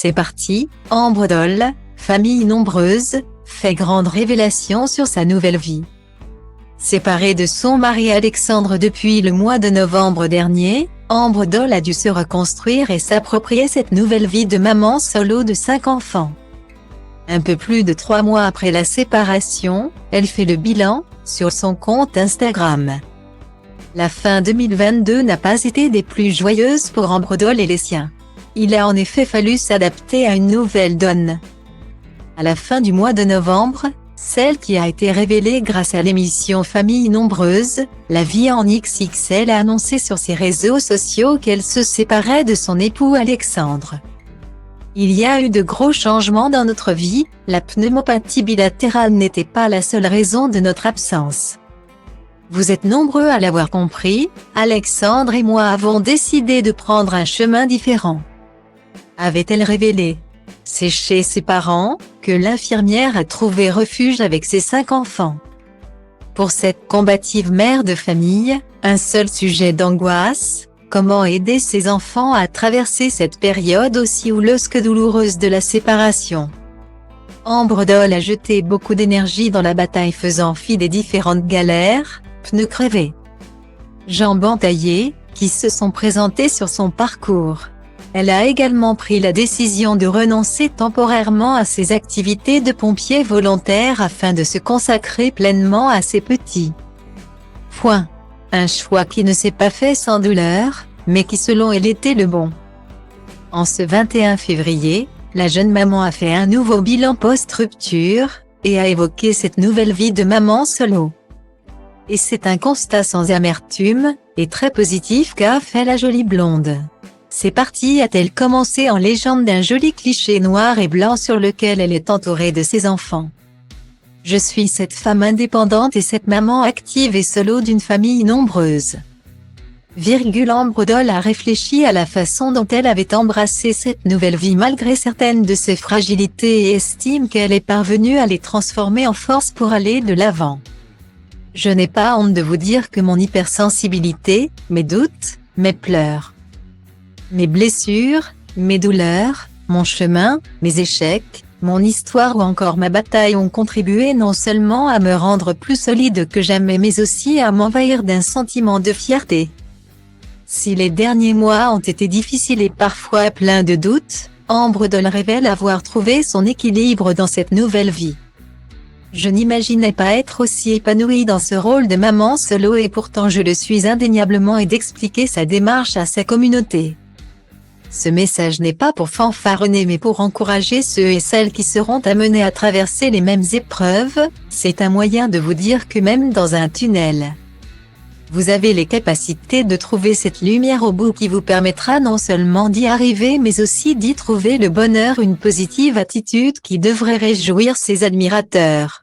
C'est parti, Ambre Doll, famille nombreuse, fait grande révélation sur sa nouvelle vie. Séparée de son mari Alexandre depuis le mois de novembre dernier, Ambre Doll a dû se reconstruire et s'approprier cette nouvelle vie de maman solo de 5 enfants. Un peu plus de 3 mois après la séparation, elle fait le bilan, sur son compte Instagram. La fin 2022 n'a pas été des plus joyeuses pour Ambre Doll et les siens. Il a en effet fallu s'adapter à une nouvelle donne. À la fin du mois de novembre, celle qui a été révélée grâce à l'émission Famille Nombreuse, La Vie en XXL a annoncé sur ses réseaux sociaux qu'elle se séparait de son époux Alexandre. Il y a eu de gros changements dans notre vie, la pneumopathie bilatérale n'était pas la seule raison de notre absence. Vous êtes nombreux à l'avoir compris, Alexandre et moi avons décidé de prendre un chemin différent. Avait-elle révélé? C'est chez ses parents que l'infirmière a trouvé refuge avec ses 5 enfants. Pour cette combative mère de famille, un seul sujet d'angoisse: comment aider ses enfants à traverser cette période aussi houleuse que douloureuse de la séparation. Ambre Doll a jeté beaucoup d'énergie dans la bataille faisant fi des différentes galères, pneus crevés, jambes entaillées, qui se sont présentées sur son parcours. Elle a également pris la décision de renoncer temporairement à ses activités de pompier volontaire afin de se consacrer pleinement à ses petits. Un choix qui ne s'est pas fait sans douleur, mais qui selon elle était le bon. En ce 21 février, la jeune maman a fait un nouveau bilan post-rupture, et a évoqué cette nouvelle vie de maman solo. Et c'est un constat sans amertume, et très positif qu'a fait la jolie blonde. C'est parti a-t-elle commencé en légende d'un joli cliché noir et blanc sur lequel elle est entourée de ses enfants. Je suis cette femme indépendante et cette maman active et solo d'une famille nombreuse. Ambre Doll a réfléchi à la façon dont elle avait embrassé cette nouvelle vie malgré certaines de ses fragilités et estime qu'elle est parvenue à les transformer en force pour aller de l'avant. Je n'ai pas honte de vous dire que mon hypersensibilité, mes doutes, mes pleurs, mes blessures, mes douleurs, mon chemin, mes échecs, mon histoire ou encore ma bataille ont contribué non seulement à me rendre plus solide que jamais mais aussi à m'envahir d'un sentiment de fierté. Si les derniers mois ont été difficiles et parfois pleins de doutes, Ambre Doll révèle avoir trouvé son équilibre dans cette nouvelle vie. Je n'imaginais pas être aussi épanouie dans ce rôle de maman solo et pourtant je le suis indéniablement et d'expliquer sa démarche à sa communauté. Ce message n'est pas pour fanfaronner mais pour encourager ceux et celles qui seront amenés à traverser les mêmes épreuves, c'est un moyen de vous dire que même dans un tunnel, vous avez les capacités de trouver cette lumière au bout qui vous permettra non seulement d'y arriver mais aussi d'y trouver le bonheur, une positive attitude qui devrait réjouir ses admirateurs.